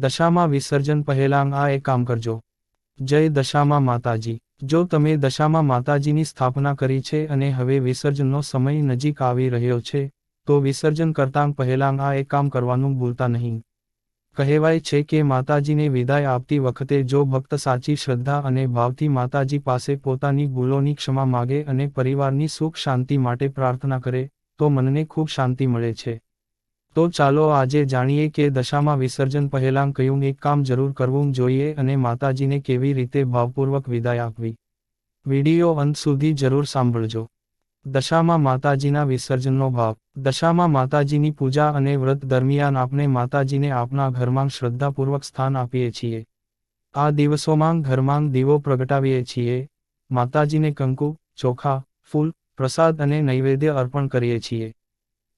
દશામાં વિસર્જન પહેલાં આ એક કામ કરજો. જય દશામાં માતાજી. જો તમે દશામાં માતાજીની સ્થાપના કરી છે અને હવે વિસર્જનનો સમય નજીક આવી રહ્યો છે, તો વિસર્જન કરતાં પહેલાં આ એક કામ કરવાનું ભૂલતા નહીં. કહેવાય છે કે માતાજીને વિદાય આપતી વખતે જો ભક્ત સાચી શ્રદ્ધા અને ભાવથી માતાજી પાસે પોતાની ભૂલોની ક્ષમા માગે અને પરિવારની સુખ શાંતિ માટે પ્રાર્થના કરે, તો મનને ખૂબ શાંતિ મળે છે. તો ચાલો આજે જાણીએ કે દશામાં વિસર્જન પહેલાં કયું એક કામ જરૂર કરવું જોઈએ અને માતાજીને કેવી રીતે ભાવપૂર્વક વિદાય આપવી. વિડિયો અંત સુધી જરૂર સાંભળજો. દશામાં માતાજીના વિસર્જનનો ભાવ. દશામાં માતાજીની પૂજા અને વ્રત દરમિયાન આપણે માતાજીને આપણા ઘરમાં શ્રદ્ધાપૂર્વક સ્થાન આપીએ છીએ. આ દિવસોમાં ઘરમાં દીવો પ્રગટાવીએ છીએ, માતાજીને કંકુ, ચોખા, ફૂલ, પ્રસાદ અને નૈવેદ્ય અર્પણ કરીએ છીએ.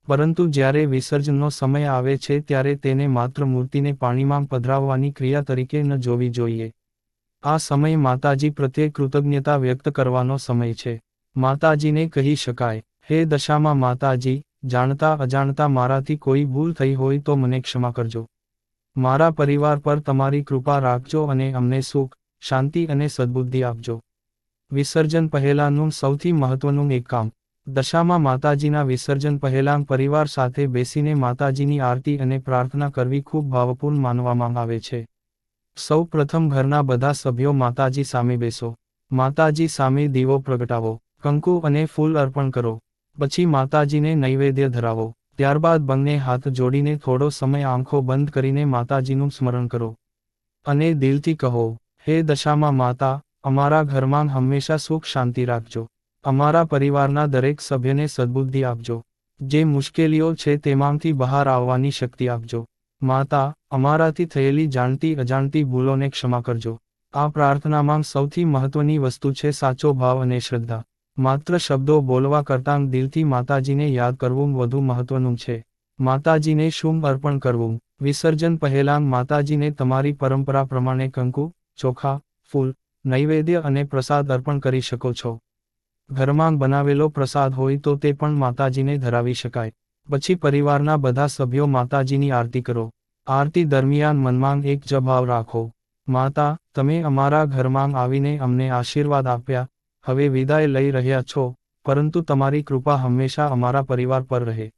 પરંતુ જ્યારે વિસર્જનનો સમય આવે છે ત્યારે તેને માત્ર મૂર્તિને પાણીમાં પધરાવવાની ક્રિયા તરીકે ન જોવી જોઈએ. આ સમય માતાજી પ્રત્યે કૃતજ્ઞતા વ્યક્ત કરવાનો સમય છે. માતાજીને કહી શકાય, હે દશામાં માતાજી, જાણતા અજાણતા મારાથી કોઈ ભૂલ થઈ હોય તો મને ક્ષમા કરજો. મારા પરિવાર પર તમારી કૃપા રાખજો અને અમને સુખ, શાંતિ અને સદ્બુદ્ધિ આપજો. વિસર્જન પહેલાંનું સૌથી મહત્વનું એક કામ. દશામાં માતાજીના વિસર્જન પહેલાં પરિવાર સાથે બેસીને માતાજીની આરતી અને પ્રાર્થના કરવી ખૂબ ભાવપૂર્ણ માનવામાં આવે છે. સૌ પ્રથમ ઘરના બધા સભ્યો માતાજી સામે બેસો. માતાજી સામે દીવો પ્રગટાવો, કંકુ અને ફૂલ અર્પણ કરો. પછી માતાજીને નૈવેદ્ય ધરાવો. ત્યારબાદ બંને હાથ જોડીને થોડો સમય આંખો બંધ કરીને માતાજીનું સ્મરણ કરો. અને દિલથી કહો, હે દશામાં માતા, અમારા ઘરમાં હંમેશા સુખ શાંતિ રાખજો. અમારા પરિવારના દરેક સભ્યને સદ્બુદ્ધિ આપજો. જે મુશ્કેલીઓ છે તેમાંથી બહાર આવવાની શક્તિ આપજો. માતા, અમારાથી થયેલી જાણતી અજાણતી ભૂલોને ક્ષમા કરજો. આ પ્રાર્થનામાં સૌથી મહત્વની વસ્તુ છે સાચો ભાવ અને શ્રદ્ધા. માત્ર શબ્દો બોલવા કરતાં દિલથી માતાજીને યાદ કરવું વધુ મહત્વનું છે. માતાજીને શું અર્પણ કરવું. વિસર્જન પહેલાં માતાજીને તમારી પરંપરા પ્રમાણે કંકુ, ચોખા, ફૂલ, નૈવેદ્ય અને પ્રસાદ અર્પણ કરી શકો છો. ઘરમાં બનાવેલો પ્રસાદ હોય તો તે પણ માતાજીને ધરાવી શકાય. પછી પરિવારના બધા સભ્યો માતાજીની આરતી કરો. આરતી દરમિયાન મનમાં એક જ ભાવ રાખો, માતા, તમે અમારા ઘરમાં આવીને અમને આશીર્વાદ આપ્યા, હવે વિદાય લઈ રહ્યા છો, પરંતુ તમારી કૃપા હંમેશા અમારા પરિવાર પર રહે.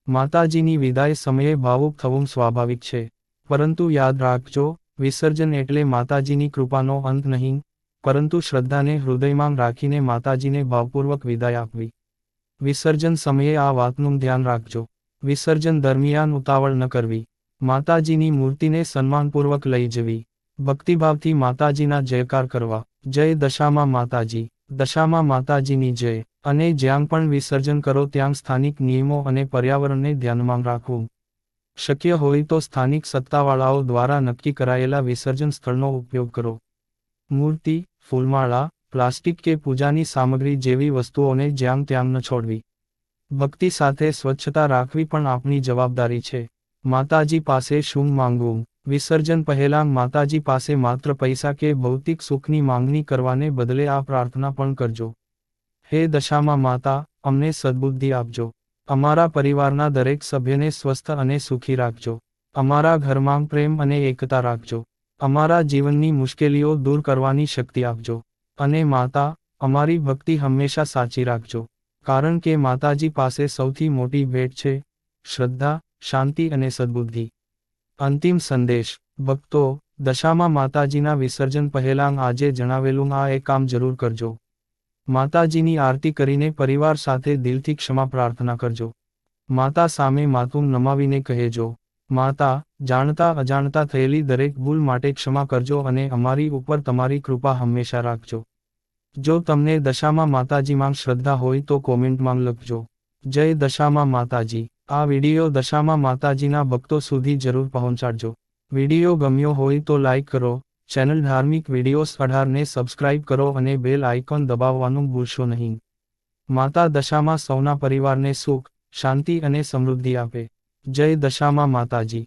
માતાજીની વિદાય સમયે ભાવુક થવું સ્વાભાવિક છે, પરંતુ યાદ રાખજો, વિસર્જન એટલે માતાજીની કૃપાનો અંત નહીં, પરંતુ શ્રદ્ધાને હૃદયમાં રાખીને માતાજીને ભાવપૂર્વક વિદાય આપવી. વિસર્જન સમયે આ વાતનું ધ્યાન રાખજો. વિસર્જન દરમિયાન ઉતાવળ ન કરવી. માતાજીની મૂર્તિને સન્માનપૂર્વક લઈ જવી. ભક્તિભાવથી માતાજીના જયકાર કરવા. જય દશામાં માતાજી. દશામાં માતાજીની જય. અને જ્યાં પણ વિસર્જન કરો ત્યાં સ્થાનિક નિયમો અને પર્યાવરણને ધ્યાનમાં રાખવું. શક્ય હોય તો સ્થાનિક સત્તાવાળાઓ દ્વારા નક્કી કરાયેલા વિસર્જન સ્થળનો ઉપયોગ કરો. મૂર્તિ, ફૂલમાળા, પ્લાસ્ટિક કે પૂજાની સામગ્રી જેવી વસ્તુઓને જ્યાં ત્યાં ન છોડવી. ભક્તિ સાથે સ્વચ્છતા રાખવી પણ આપણી જવાબદારી છે. માતાજી પાસે શું માંગવું. વિસર્જન પહેલાં માતાજી પાસે માત્ર પૈસા કે ભૌતિક સુખની માંગણી કરવાને બદલે આ પ્રાર્થના પણ કરજો. હે દશામાં માતા, અમને સદ્બુદ્ધિ આપજો. અમારા પરિવારના દરેક સભ્યને સ્વસ્થ અને સુખી રાખજો. અમારા ઘરમાં પ્રેમ અને એકતા રાખજો. અમારા જીવનની મુશ્કેલીઓ દૂર કરવાની શક્તિ આપજો. અને માતા, અમારી ભક્તિ હંમેશા સાચી રાખજો. કારણ કે માતાજી પાસે સૌથી મોટી ભેટ છે શ્રદ્ધા, શાંતિ અને સદ્બુદ્ધિ. અંતિમ સંદેશ. ભક્તો, દશામાં માતાજીના વિસર્જન પહેલાં આજે જણાવેલું આ એક કામ જરૂર કરજો. માતાજીની આરતી કરીને પરિવાર સાથે દિલથી ક્ષમા પ્રાર્થના કરજો. માતા સામે માથું નમાવીને કહેજો, માતા, જાણતા અજાણતા થયેલી દરેક ભૂલ માટે ક્ષમા કરજો અને અમારી ઉપર તમારી કૃપા હંમેશા રાખજો. જો તમને દશામાં માતાજીમાં શ્રદ્ધા હોય તો કોમેન્ટમાં લખજો, જય દશામાં માતાજી. આ વિડિયો દશામાં માતાજીના ભક્તો સુધી જરૂર પહોંચાડજો. વિડિયો ગમ્યો હોય તો લાઈક કરો, ચેનલ ધાર્મિક વિડિયોઝ 18ને સબસ્ક્રાઇબ કરો અને બેલ આઇકોન દબાવવાનું ભૂલશો નહીં. માતા દશામાં સૌના પરિવારને સુખ, શાંતિ અને સમૃદ્ધિ આપે. જય દશામાં માતાજી.